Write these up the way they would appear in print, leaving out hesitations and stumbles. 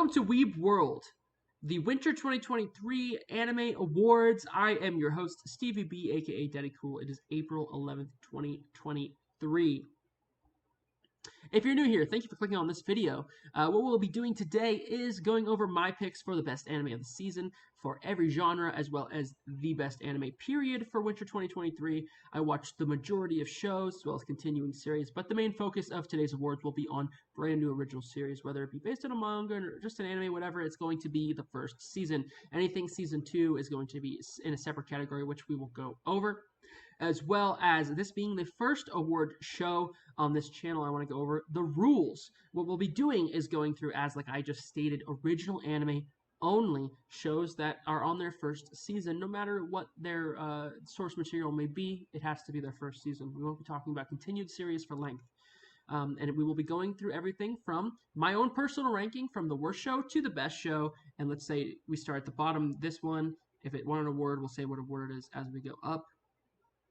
Welcome to Weeb World, the Winter 2023 Anime Awards. I am your host, Stevie B, aka Daddy Cool. It is April 11th, 2023. If you're new here, thank you for clicking on this video. What we'll be doing today is going over my picks for the best anime of the season for every genre, as well as the best anime period for Winter 2023. I watched the majority of shows, as well as continuing series, but the main focus of today's awards will be on brand new original series, whether it be based on a manga or just an anime, whatever. It's going to be the first season. Anything season 2 is going to be in a separate category, which we will go over. As well as this being the first award show on this channel, I want to go over the rules. What we'll be doing is going through, as like I just stated, original anime only shows that are on their first season. No matter what their source material may be, it has to be their first season. We won't be talking about continued series for length. And we will be going through everything from my own personal ranking from the worst show to the best show. And let's say we start at the bottom. This one, if it won an award, we'll say what award it is as we go up.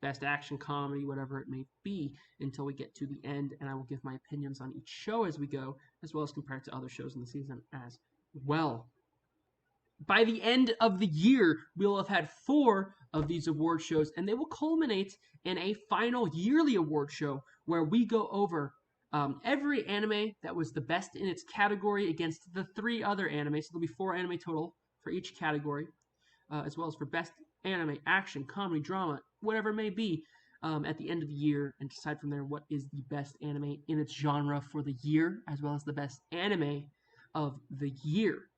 Best action, comedy, whatever it may be, until we get to the end, and I will give my opinions on each show as we go, as well as compare it to other shows in the season as well. By the end of the year, we'll have had 4 of these award shows, and they will culminate in a final yearly award show where we go over every anime that was the best in its category against the 3 other anime, so there'll be 4 anime total for each category, as well as for best anime, action, comedy, drama, whatever it may be, at the end of the year, and decide from there what is the best anime in its genre for the year, as well as the best anime of the year.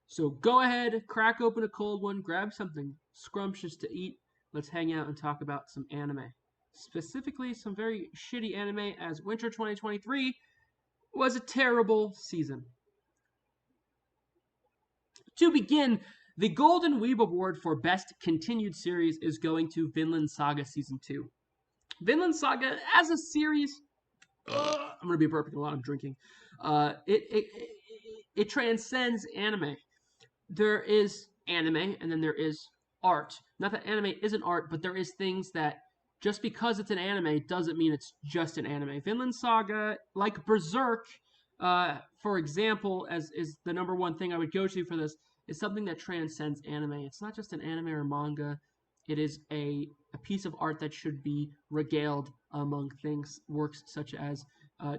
So go ahead, crack open a cold one, grab something scrumptious to eat. Let's hang out and talk about some anime. Specifically, some very shitty anime, as Winter 2023 was a terrible season. To begin, the Golden Weeb Award for Best Continued Series is going to Vinland Saga Season 2. Vinland Saga, as a series, I'm going to be burping a lot, I'm drinking. It transcends anime. There is anime, and then there is art. Not that anime isn't art, but there is things that, just because it's an anime, doesn't mean it's just an anime. Vinland Saga, like Berserk, for example, as is the #1 thing I would go to for this, is something that transcends anime. It's not just an anime or manga. It is a piece of art that should be regaled among works such as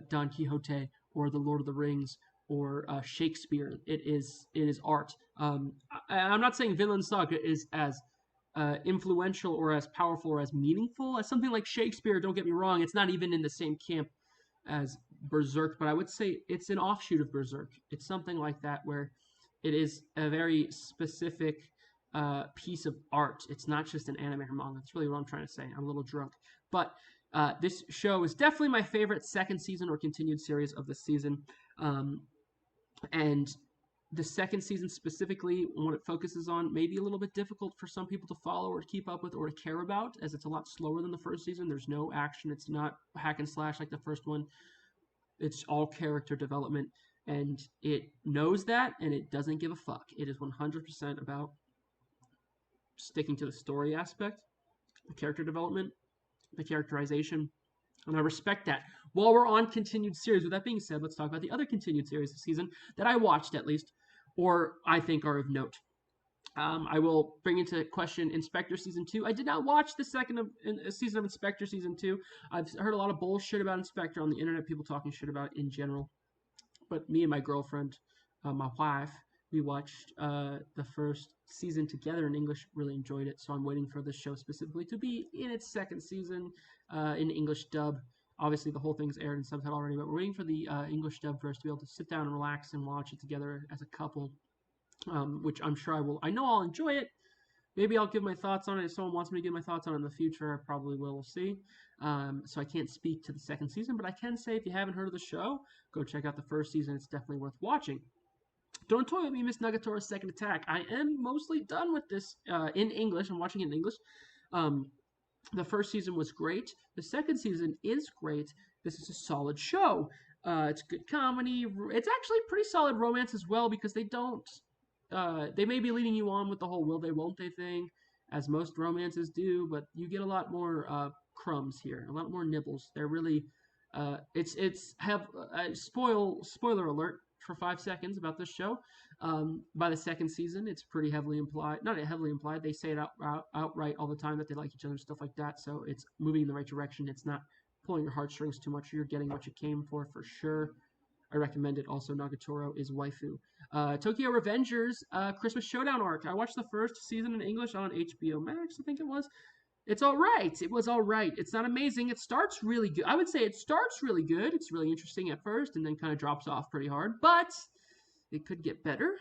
Don Quixote or The Lord of the Rings or Shakespeare. It is art. I'm not saying Vinland Saga is as influential or as powerful or as meaningful as something like Shakespeare. Don't get me wrong. It's not even in the same camp as Berserk, but I would say it's an offshoot of Berserk. It's something like that where it is a very specific piece of art. It's not just an anime or manga. That's really what I'm trying to say. I'm a little drunk. But this show is definitely my favorite second season or continued series of the season. And the second season specifically, what it focuses on, may be a little bit difficult for some people to follow or to keep up with or to care about, as it's a lot slower than the first season. There's no action. It's not hack and slash like the first one. It's all character development. And it knows that, and it doesn't give a fuck. It is 100% about sticking to the story aspect, the character development, the characterization, and I respect that. While we're on continued series, with that being said, let's talk about the other continued series this season that I watched, at least, or I think are of note. I will bring into question Inspector Season 2. I did not watch the second season of Inspector Season 2. I've heard a lot of bullshit about Inspector on the internet, people talking shit about it in general. But me and my girlfriend, my wife, we watched the first season together in English, really enjoyed it. So I'm waiting for this show specifically to be in its second season in English dub. Obviously, the whole thing's aired in subtitle already, but we're waiting for the English dub for us to be able to sit down and relax and watch it together as a couple, which I'm sure I will. I know I'll enjoy it. Maybe I'll give my thoughts on it. If someone wants me to give my thoughts on it in the future, I probably will. We'll see. So I can't speak to the second season, but I can say if you haven't heard of the show, go check out the first season. It's definitely worth watching. Don't toy with me, Miss Nugatora's Second Attack. I am mostly done with this in English. I'm watching it in English. The first season was great. The second season is great. This is a solid show. It's good comedy. It's actually pretty solid romance as well, because they don't... they may be leading you on with the whole will they, won't they thing, as most romances do, but you get a lot more crumbs here, a lot more nibbles. They're really, spoiler alert, for 5 seconds about this show. By the second season, it's pretty heavily implied. Not heavily implied. They say it outright all the time that they like each other and stuff like that. So it's moving in the right direction. It's not pulling your heartstrings too much. You're getting what you came for sure. I recommend it. Also, Nagatoro is waifu. Tokyo Revengers Christmas Showdown arc. I watched the first season in English on HBO Max, I think it was. It's all right. It was all right. It's not amazing. It starts really good. I would say it starts really good. It's really interesting at first and then kind of drops off pretty hard. But it could get better.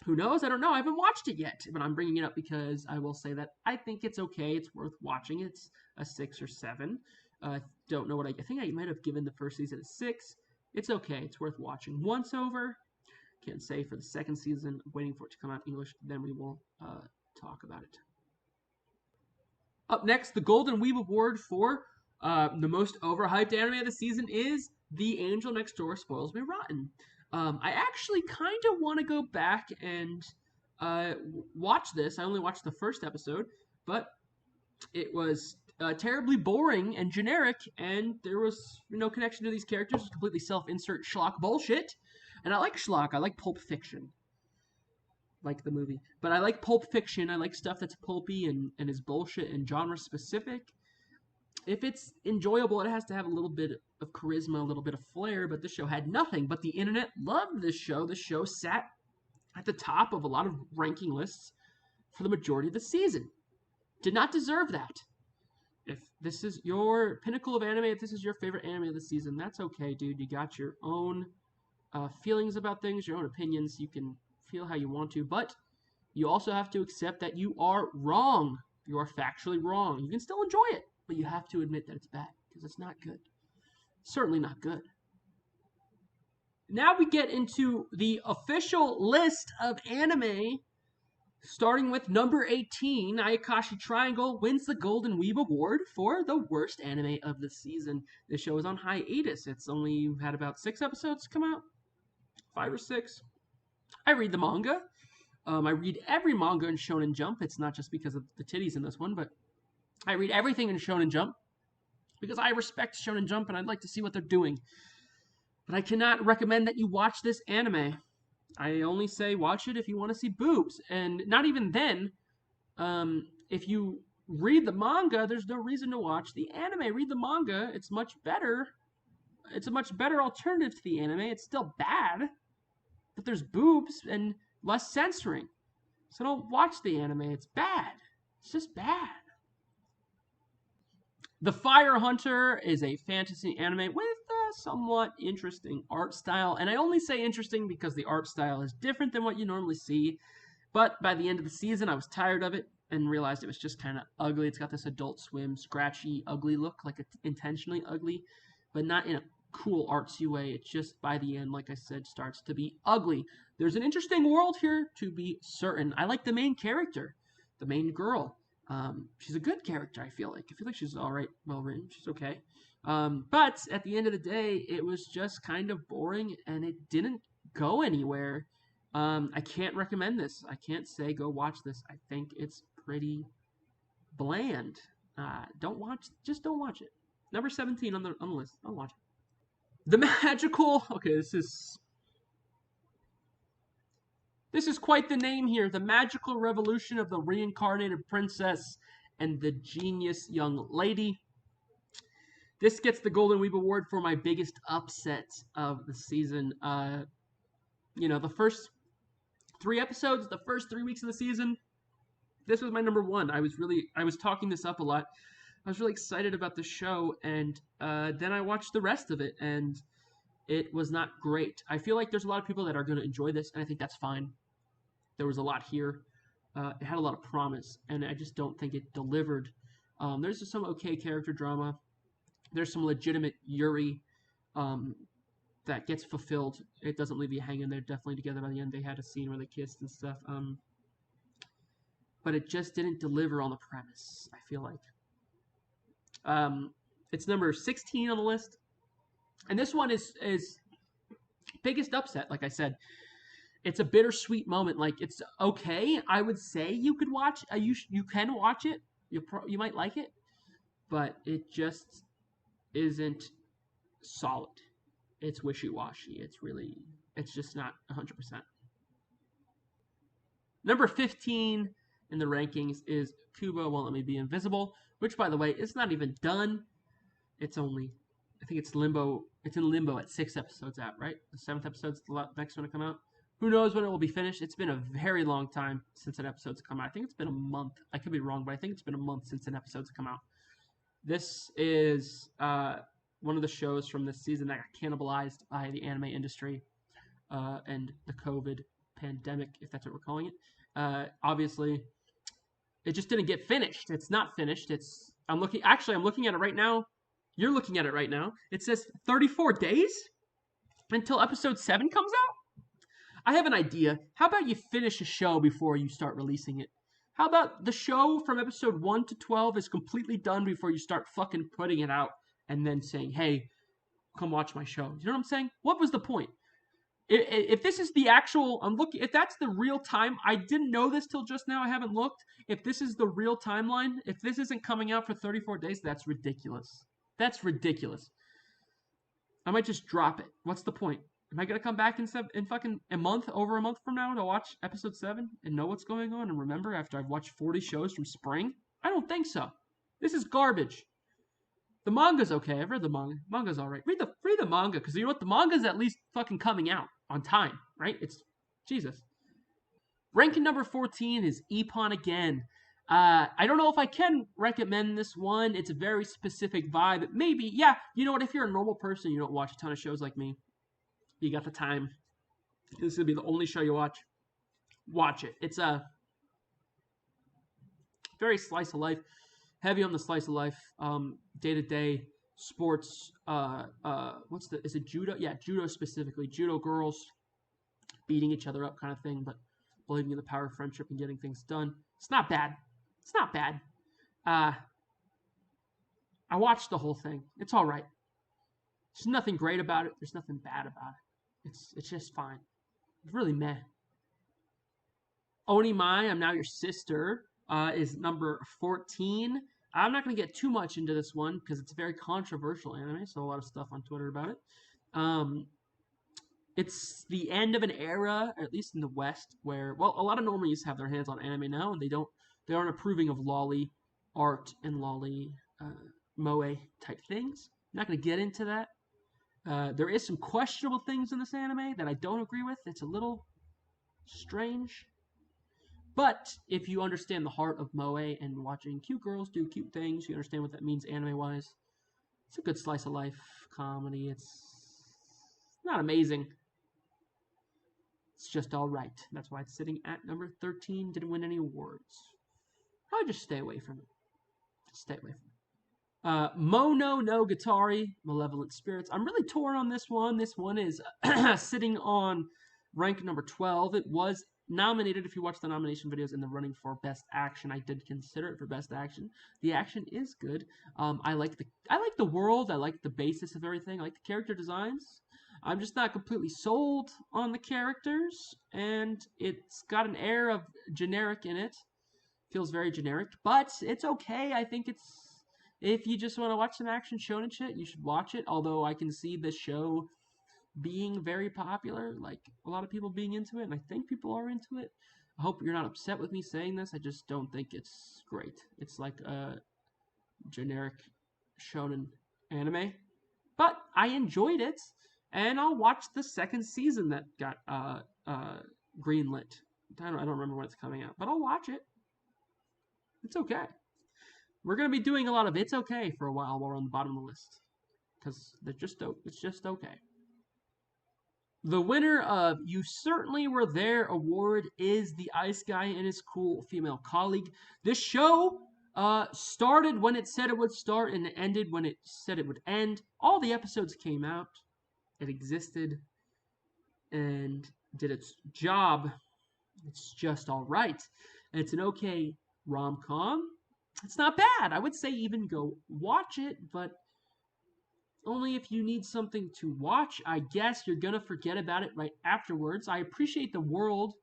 Who knows? I don't know. I haven't watched it yet. But I'm bringing it up because I will say that I think it's okay. It's worth watching. It's a 6 or 7. Don't know what I think. I might have given the first season a 6. It's okay. It's worth watching once over. Can't say for the second season. I'm waiting for it to come out in English. Then we will talk about it. Up next, the Golden Weeb Award for the most overhyped anime of the season is The Angel Next Door Spoils Me Rotten. I actually kind of want to go back and watch this. I only watched the first episode, but it was terribly boring and generic, and there was no connection to these characters. It was completely self-insert schlock bullshit. And I like schlock. I like pulp fiction. Like the movie. But I like pulp fiction. I like stuff that's pulpy and is bullshit and genre specific. If it's enjoyable, it has to have a little bit of charisma, a little bit of flair, but this show had nothing. But the internet loved this show. The show sat at the top of a lot of ranking lists for the majority of the season. Did not deserve that. If this is your pinnacle of anime, if this is your favorite anime of the season, that's okay, dude. You got your own feelings about things, your own opinions. You can feel how you want to, but you also have to accept that you are wrong. You are factually wrong. You can still enjoy it, but you have to admit that it's bad, because it's not good. Certainly not good. Now we get into the official list of anime. Starting with number 18, Ayakashi Triangle wins the Golden Weeb Award for the worst anime of the season. This show is on hiatus. It's only had about 6 episodes come out. 5 or 6. I read the manga. I read every manga in Shonen Jump. It's not just because of the titties in this one, but I read everything in Shonen Jump because I respect Shonen Jump and I'd like to see what they're doing. But I cannot recommend that you watch this anime. I only say watch it if you want to see boobs. And not even then, if you read the manga, there's no reason to watch the anime. Read the manga. It's much better. It's a much better alternative to the anime. It's still bad, but there's boobs and less censoring. So don't watch the anime. It's bad. It's just bad. The Fire Hunter is a fantasy anime with a somewhat interesting art style. And I only say interesting because the art style is different than what you normally see. But by the end of the season, I was tired of it and realized it was just kind of ugly. It's got this Adult Swim, scratchy, ugly look, like it's intentionally ugly, but not in a cool artsy way. It just, by the end, like I said, starts to be ugly. There's an interesting world here, to be certain. I like the main character, the main girl. She's a good character, I feel like. I feel like she's all right, well written. She's okay. But at the end of the day, it was just kind of boring, and it didn't go anywhere. I can't recommend this. I can't say go watch this. I think it's pretty bland. Just don't watch it. Number 17 on the list. Don't watch it. The Magical... Okay, this is quite the name here. The Magical Revolution of the Reincarnated Princess and the Genius Young Lady. This gets the Golden Weeb Award for my biggest upset of the season. The first 3 episodes, the first 3 weeks of the season, this was my number 1. I was talking this up a lot. I was really excited about the show, and then I watched the rest of it, and it was not great. I feel like there's a lot of people that are going to enjoy this, and I think that's fine. There was a lot here. It had a lot of promise, and I just don't think it delivered. There's just some okay character drama. There's some legitimate Yuri that gets fulfilled. It doesn't leave you hanging. They're definitely together by the end. They had a scene where they kissed and stuff. But it just didn't deliver on the premise, I feel like. It's number 16 on the list. And this one is biggest upset, like I said. It's a bittersweet moment. Like, it's okay. I would say you could watch. You can watch it. You might like it. But it just isn't solid. it's wishy-washy. It's just not 100%. Number 15 in the rankings is Kubo Won't Let Me Be Invisible, which, by the way, is not even done. It's only, I think it's limbo. It's in limbo at 6 episodes out, right? The 7th episode's the next one to come out. Who knows when it will be finished? It's been a very long time since an episode's come out. I think it's been a month. I could be wrong, but I think it's been a month since an episode's come out. This is one of the shows from this season that got cannibalized by the anime industry and the COVID pandemic, if that's what we're calling it. Obviously, it just didn't get finished. It's not finished. I'm looking at it right now. You're looking at it right now. It says 34 days until episode 7 comes out. I have an idea. How about you finish a show before you start releasing it? How about the show from episode 1 to 12 is completely done before you start fucking putting it out and then saying, hey, come watch my show. You know what I'm saying? What was the point? If this is the actual, if that's the real time, I didn't know this till just now, I haven't looked. If this is the real timeline, if this isn't coming out for 34 days, that's ridiculous. That's ridiculous. I might just drop it. What's the point? Am I going to come back in fucking over a month from now to watch episode 7 and know what's going on and remember after I've watched 40 shows from spring? I don't think so. This is garbage. The manga's okay. I've read the manga. Manga's alright. Read the manga, because you know what? The manga's at least fucking coming out on time, right? It's Jesus. Ranking number 14 is Ippon again. I don't know if I can recommend this one. It's a very specific vibe. Maybe, yeah. You know what? If you're a normal person, you don't watch a ton of shows like me. You got the time. This will be the only show you watch. Watch it. It's a very slice of life. Heavy on the slice of life. Day-to-day sports. Is it judo? Yeah, judo specifically. Judo girls beating each other up kind of thing, but believing in the power of friendship and getting things done. It's not bad. It's not bad. I watched the whole thing. It's all right. There's nothing great about it. There's nothing bad about it. It's just fine. It's really meh. Onimai, I'm Now Your Sister, is number 14. I'm not going to get too much into this one because it's a very controversial anime, so a lot of stuff on Twitter about it. It's the end of an era, at least in the West, where, well, a lot of normies have their hands on anime now, and they aren't approving of lolly art and lolly moe type things. I'm not going to get into that. There is some questionable things in this anime that I don't agree with. It's a little strange. But if you understand the heart of moe and watching cute girls do cute things, you understand what that means anime-wise. It's a good slice of life comedy. It's not amazing. It's just alright. That's why it's sitting at number 13. Didn't win any awards. I'll just stay away from it. Just stay away from it. Mono no Gatari, Malevolent Spirits. I'm really torn on this one. This one is sitting on rank number 12. It was nominated, if you watch the nomination videos, in the running for Best Action. I did consider it for Best Action. The action is good. I like the world. I like the basis of everything. I like the character designs. I'm just not completely sold on the characters, and it's got an air of generic in it. Feels very generic, but it's okay. I think if you just want to watch some action shonen shit, you should watch it. Although I can see the show being very popular, like a lot of people being into it, and I think people are into it. I hope you're not upset with me saying this. I just don't think it's great. It's like a generic shonen anime, but I enjoyed it, and I'll watch the second season that got greenlit. I don't remember when it's coming out, but I'll watch it. It's okay. We're gonna be doing a lot of it's okay for a while we're on the bottom of the list, because it's just okay. The winner of You Certainly Were There award is the Ice Guy and his cool female colleague. This show started when it said it would start and it ended when it said it would end. All the episodes came out. It existed and did its job. It's just all right. It's an okay rom-com. It's not bad. I would say even go watch it, but only if you need something to watch. I guess you're going to forget about it right afterwards. I appreciate the world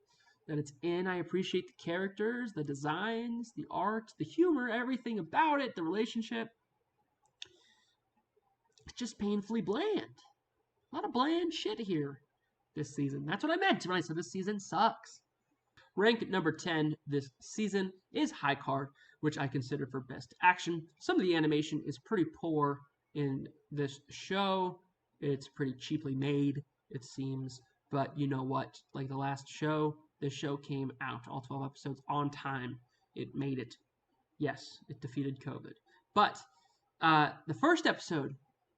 that it's in. I appreciate the characters, the designs, the art, the humor, everything about it, the relationship. It's just painfully bland. lot of bland shit here this season. That's what I meant when I said this season sucks. Ranked number 10 this season is High Card, which I consider for best action. Some of the animation is pretty poor in this show. It's pretty cheaply made, it seems. But you know what? Like the last show, this show came out, all 12 episodes, on time. It made it. Yes, it defeated COVID. But the first episode,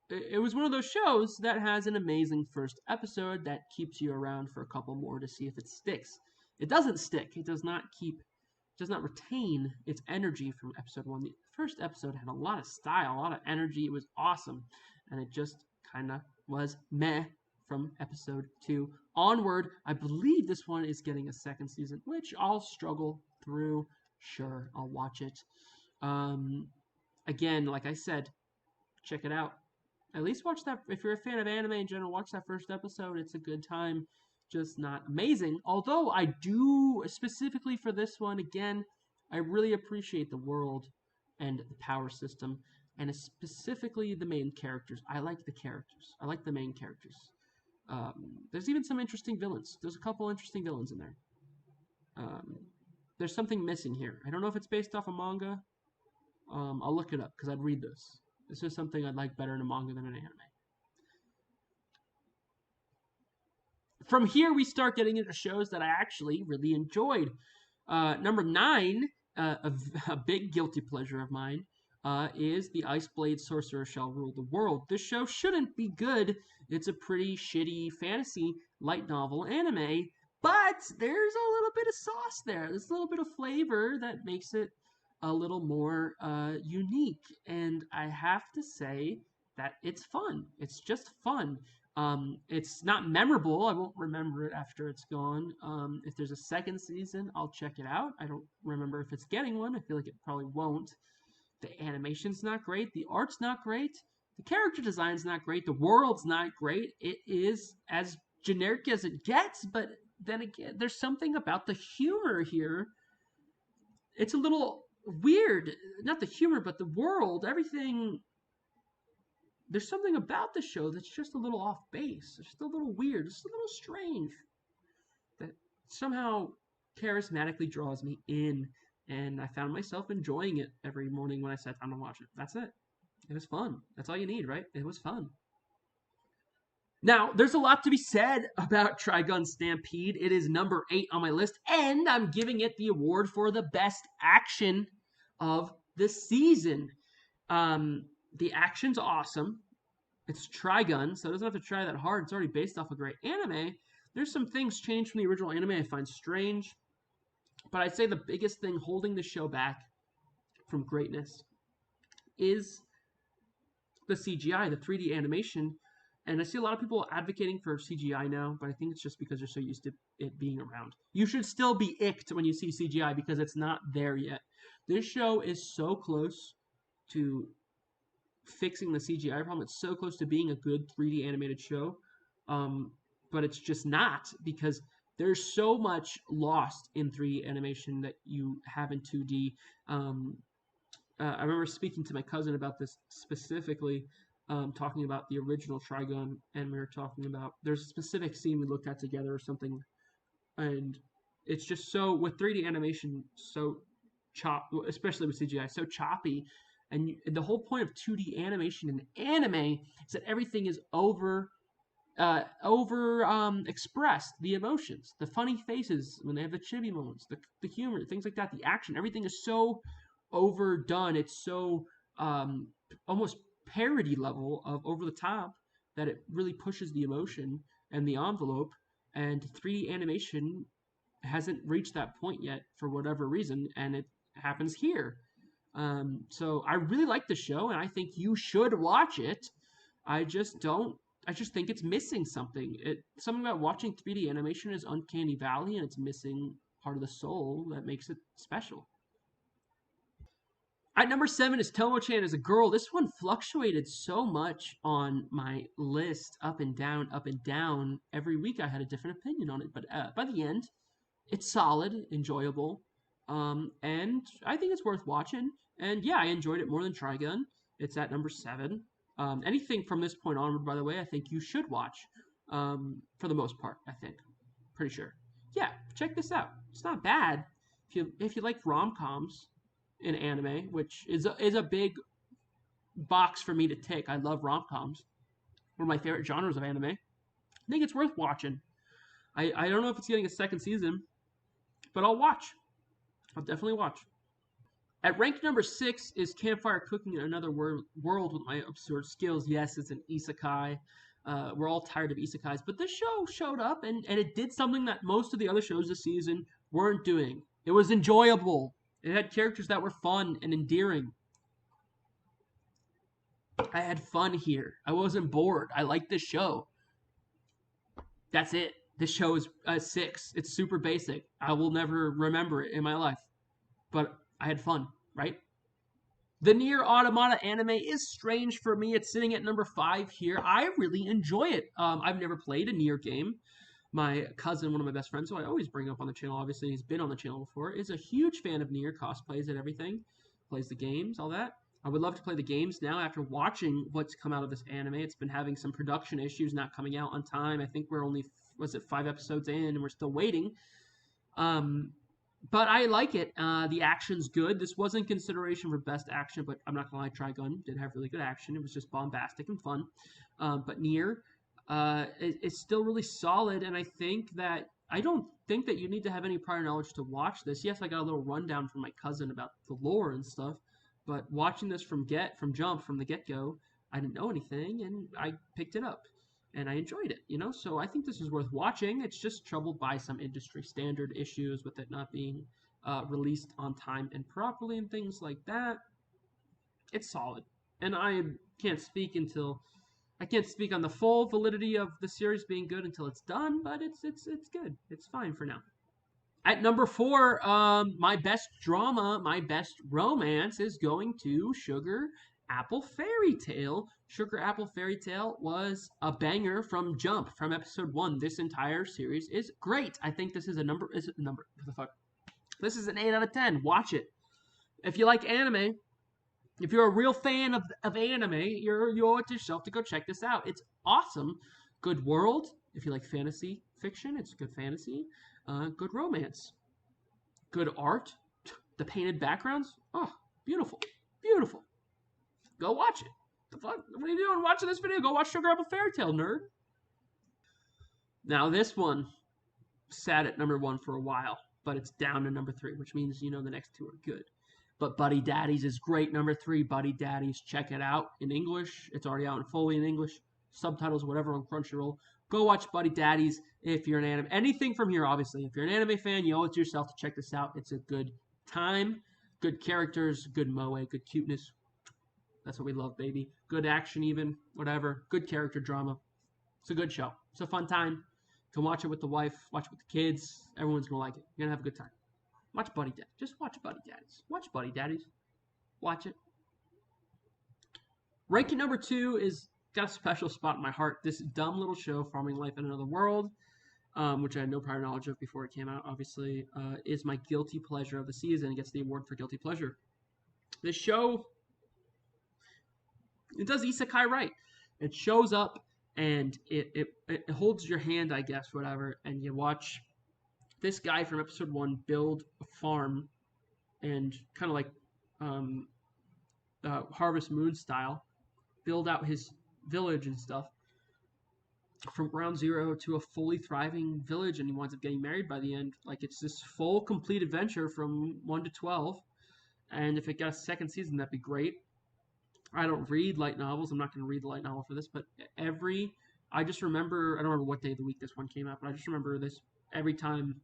it was one of those shows that has an amazing first episode that keeps you around for a couple more to see if it sticks. It doesn't stick. It does not retain its energy from episode 1. The first episode had a lot of style, a lot of energy. It was awesome. And it just kind of was meh from episode 2 onward. I believe this one is getting a second season, which I'll struggle through. Sure, I'll watch it. Again, like I said, check it out. At least watch that. If you're a fan of anime in general, watch that first episode. It's a good time. Just not amazing. Although I do, specifically for this one, again, I really appreciate the world and the power system, and specifically the main characters. I like the characters. I like the main characters. There's even some interesting villains. There's a couple interesting villains in there. There's something missing here. I don't know if it's based off a manga. I'll look it up because I'd read this. This is something I'd like better in a manga than an anime. From here, we start getting into shows that I actually really enjoyed. Number 9, a big guilty pleasure of mine, is The Ice Blade Sorcerer Shall Rule the World. This show shouldn't be good. It's a pretty shitty fantasy light novel anime, but there's a little bit of sauce there. There's a little bit of flavor that makes it a little more unique. And I have to say that it's fun. It's just fun. It's not memorable. I won't remember it after it's gone. If there's a second season, I'll check it out. I don't remember if it's getting one. I feel like it probably won't. The animation's not great. The art's not great. The character design's not great. The world's not great. It is as generic as it gets, but then again, there's something about the humor here. It's a little weird. Not the humor, but the world. Everything. There's something about the show that's just a little off base. It's just a little weird. It's a little strange. That somehow charismatically draws me in. And I found myself enjoying it every morning when I sat down to watch it. That's it. It was fun. That's all you need, right? It was fun. Now, there's a lot to be said about Trigun Stampede. It is number 8 on my list, and I'm giving it the award for the best action of the season. The action's awesome. It's Trigun, so it doesn't have to try that hard. It's already based off a great anime. There's some things changed from the original anime I find strange, but I'd say the biggest thing holding the show back from greatness is the CGI, the 3D animation. And I see a lot of people advocating for CGI now, but I think it's just because they're so used to it being around. You should still be icked when you see CGI because it's not there yet. This show is so close to fixing the CGI problem. It's so close to being a good 3D animated show, but it's just not, because there's so much lost in 3D animation that you have in 2D. I remember speaking to my cousin about this specifically, talking about the original Trigun, and we were talking about, there's a specific scene we looked at together or something, and it's just so, with 3D animation, so especially with CGI, so choppy. And the whole point of 2D animation in anime is that everything is expressed. The emotions, the funny faces when they have the chibi moments, the humor, things like that, the action, everything is so overdone. It's so almost parody level of over the top that it really pushes the emotion and the envelope. And 3D animation hasn't reached that point yet for whatever reason, and it happens here. So I really like the show, and I think you should watch it. I just think it's missing something. Something about watching 3D animation is uncanny valley, and it's missing part of the soul that makes it special. At number 7 is Tomo-chan as a Girl. This one fluctuated so much on my list, up and down, up and down. Every week I had a different opinion on it, but by the end, it's solid, enjoyable, and I think it's worth watching. And yeah, I enjoyed it more than Trigun. It's at number 7. Anything from this point onward, by the way, I think you should watch. For the most part, I think. Pretty sure. Yeah, check this out. It's not bad if you like rom-coms in anime, which is a big box for me to tick. I love rom-coms. One of my favorite genres of anime. I think it's worth watching. I don't know if it's getting a second season, but I'll watch. I'll definitely watch. At rank number 6 is Campfire Cooking in Another World with My Absurd Skills. Yes, it's an isekai. We're all tired of isekais, but this show showed up and it did something that most of the other shows this season weren't doing. It was enjoyable. It had characters that were fun and endearing. I had fun here. I wasn't bored. I liked this show. That's it. This show is 6. It's super basic. I will never remember it in my life. But I had fun, right? The Nier Automata anime is strange for me. It's sitting at number 5 here. I really enjoy it. I've never played a Nier game. My cousin, one of my best friends, who I always bring up on the channel, obviously he's been on the channel before, is a huge fan of Nier, cosplays and everything, plays the games, all that. I would love to play the games now after watching what's come out of this anime. It's been having some production issues, not coming out on time. I think we're only, 5 episodes in, and we're still waiting. But I like it. The action's good. This wasn't consideration for best action, but I'm not going to lie, Trigun did have really good action. It was just bombastic and fun. But Nier is still really solid, and I don't think that you need to have any prior knowledge to watch this. Yes, I got a little rundown from my cousin about the lore and stuff, but watching this from the get-go, I didn't know anything, and I picked it up. And I enjoyed it, so I think this is worth watching. It's just troubled by some industry standard issues with it not being released on time and properly and things like that. It's solid. And I can't speak on the full validity of the series being good until it's done, but it's good. It's fine for now. At number 4, my best drama, my best romance is going to Sugar Apple Fairy Tale. Sugar Apple Fairy Tale was a banger from Jump, from episode 1. This entire series is great. I think this is This is an 8 out of 10. Watch it. If you like anime, if you're a real fan of anime, you owe it to yourself to go check this out. It's awesome. Good world. If you like fantasy fiction, it's good fantasy. Good romance. Good art. The painted backgrounds. Oh, beautiful. Beautiful. Go watch it. The fuck? What are you doing watching this video? Go watch Sugar Apple Fairy Tale, nerd. Now, this one sat at number 1 for a while, but it's down to number 3, which means the next 2 are good. But Buddy Daddies is great. Number 3, Buddy Daddies. Check it out in English. It's already out in fully in English. Subtitles, whatever, on Crunchyroll. Go watch Buddy Daddies if you're an anime. Anything from here, obviously. If you're an anime fan, you owe it to yourself to check this out. It's a good time. Good characters. Good moe. Good cuteness. That's what we love, baby. Good action even. Whatever. Good character drama. It's a good show. It's a fun time. You can watch it with the wife. Watch it with the kids. Everyone's going to like it. You're going to have a good time. Watch Buddy Daddies. Just watch Buddy Daddies. Watch Buddy Daddies. Watch it. Ranking number 2 is got a special spot in my heart. This dumb little show, Farming Life in Another World, which I had no prior knowledge of before it came out, obviously, is my guilty pleasure of the season. It gets the award for guilty pleasure. This show, it does isekai right. It shows up and it holds your hand, I guess, whatever, and you watch this guy from episode 1 build a farm and kind of like Harvest Moon style, build out his village and stuff from ground zero to a fully thriving village, and he winds up getting married by the end. Like, it's this full complete adventure from 1 to 12, and if it got a second season, that'd be great. I don't read light novels. I'm not going to read the light novel for this, but I just remember, I don't remember what day of the week this one came out, but I just remember this every time,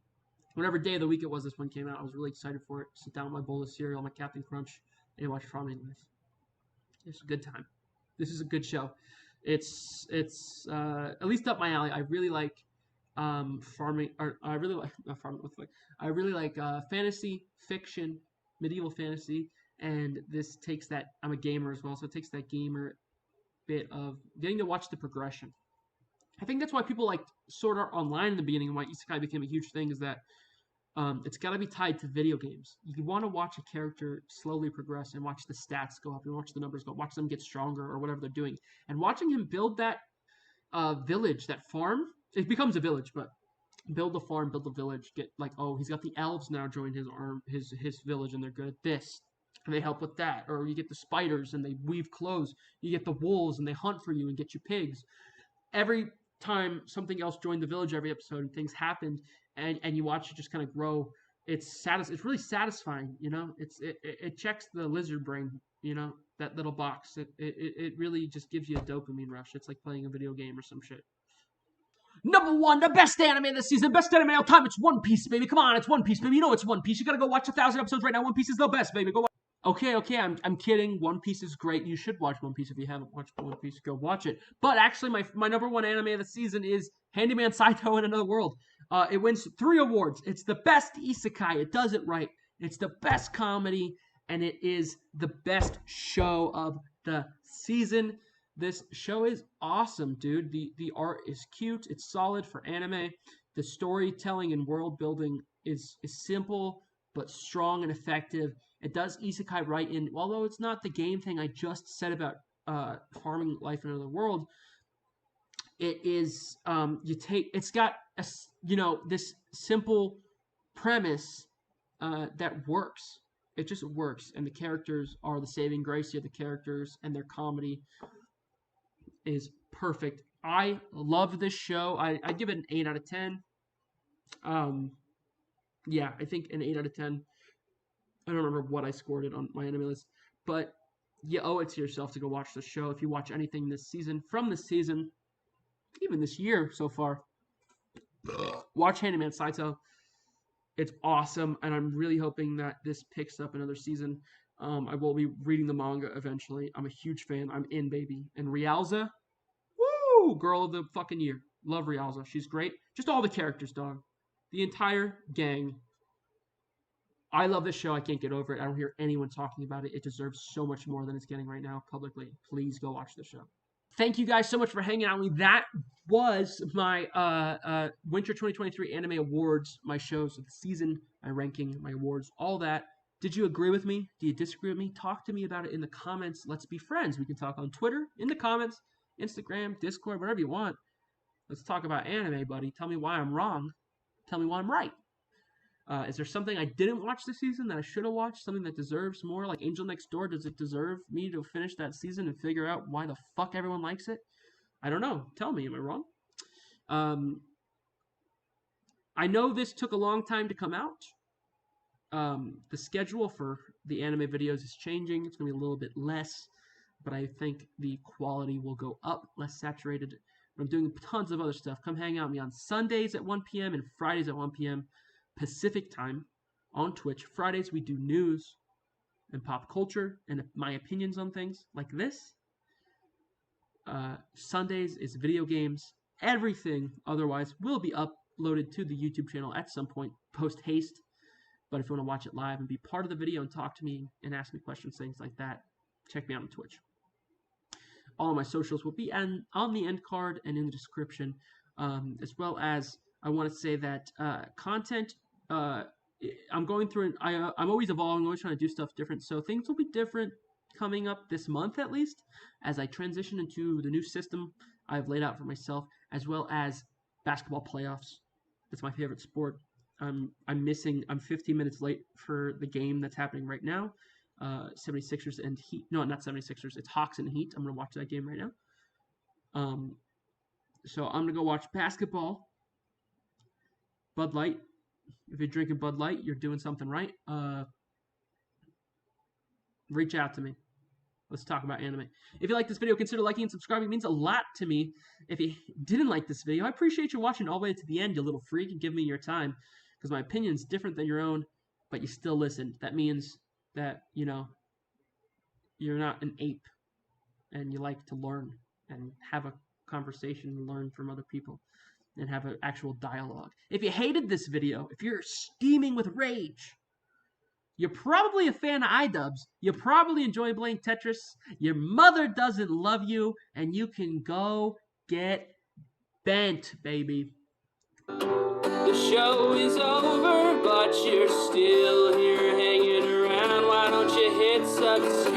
whatever day of the week it was this one came out, I was really excited for it. Sit down with my bowl of cereal, my Captain Crunch, and watch Farming Life. It's a good time. This is a good show. It's at least up my alley. I really like fantasy fiction, medieval fantasy, and this takes that. I'm a gamer as well, so it takes that gamer bit of getting to watch the progression. I think that's why people liked Sword Art Online in the beginning, and why Isekai became a huge thing, is that It's got to be tied to video games. You want to watch a character slowly progress and watch the stats go up and watch the numbers go up, watch them get stronger or whatever they're doing. And watching him build that village, that farm, it becomes a village, but build the farm, build the village, get like, oh, he's got the elves now join his village and they're good at this. And they help with that. Or you get the spiders and they weave clothes. You get the wolves and they hunt for you and get you pigs. Every time something else joined the village every episode and things happened and you watch it just kind of grow, it's really satisfying, you know? It checks the lizard brain, you know, that little box. It really just gives you a dopamine rush. It's like playing a video game or some shit. Number 1, the best anime this season, best anime all time. It's One Piece, baby. Come on, it's One Piece, baby. You know it's One Piece. You gotta go watch 1,000 episodes right now. One Piece is the best, baby. Go watch. Okay, I'm kidding. One Piece is great. You should watch One Piece if you haven't watched One Piece. Go watch it. But actually, my number 1 anime of the season is Handyman Saito in Another World. It wins 3 awards. It's the best isekai. It does it right. It's the best comedy, and it is the best show of the season. This show is awesome, dude. The art is cute. It's solid for anime. The storytelling and world building is simple but strong and effective. It does isekai right in, although it's not the game thing I just said about farming life in another world. It is it's got this simple premise that works. It just works, and the characters are the saving grace of the characters, and their comedy is perfect. I love this show. I give it an 8 out of 10. Yeah, I think an 8 out of 10. I don't remember what I scored it on MyAnimeList, but you owe it to yourself to go watch the show. If you watch anything this season, even this year so far, watch Handyman Saito. It's awesome, and I'm really hoping that this picks up another season. I will be reading the manga eventually. I'm a huge fan. I'm in, baby. And Rialza, woo, girl of the fucking year. Love Rialza. She's great. Just all the characters, dog. The entire gang. I love this show. I can't get over it. I don't hear anyone talking about it. It deserves so much more than it's getting right now publicly. Please go watch the show. Thank you guys so much for hanging out with me. That was my Winter 2023 Anime Awards, my shows of the season, my ranking, my awards, all that. Did you agree with me? Do you disagree with me? Talk to me about it in the comments. Let's be friends. We can talk on Twitter, in the comments, Instagram, Discord, whatever you want. Let's talk about anime, buddy. Tell me why I'm wrong. Tell me why I'm right. Is there something I didn't watch this season that I should have watched? Something that deserves more? Like Angel Next Door, does it deserve me to finish that season and figure out why the fuck everyone likes it? I don't know. Tell me, am I wrong? I know this took a long time to come out. The schedule for the anime videos is changing. It's going to be a little bit less, but I think the quality will go up, less saturated. I'm doing tons of other stuff. Come hang out with me on Sundays at 1 p.m. and Fridays at 1 p.m. Pacific time on Twitch. Fridays we do news and pop culture and my opinions on things like this. Sundays is video games. Everything otherwise will be uploaded to the YouTube channel at some point post haste. But if you want to watch it live and be part of the video and talk to me and ask me questions, things like that, check me out on Twitch. All of my socials will be on the end card and in the description, as well as I want to say that content, I'm going through, I'm always evolving, always trying to do stuff different, so things will be different coming up this month at least, as I transition into the new system I've laid out for myself, as well as basketball playoffs. That's my favorite sport. I'm 15 minutes late for the game that's happening right now. 76ers and Heat. No, not 76ers. It's Hawks and Heat. I'm going to watch that game right now. So I'm going to go watch basketball. Bud Light. If you're drinking Bud Light, you're doing something right. Reach out to me. Let's talk about anime. If you like this video, consider liking and subscribing. It means a lot to me. If you didn't like this video, I appreciate you watching all the way to the end, you little freak, and give me your time. Because my opinion is different than your own, but you still listen. That means that, you're not an ape, and you like to learn, and have a conversation and learn from other people, and have an actual dialogue. If you hated this video, if you're steaming with rage, you're probably a fan of iDubbbz. You probably enjoy playing Tetris. Your mother doesn't love you, and you can go get bent, baby. The show is over, but don't you hit subscribe?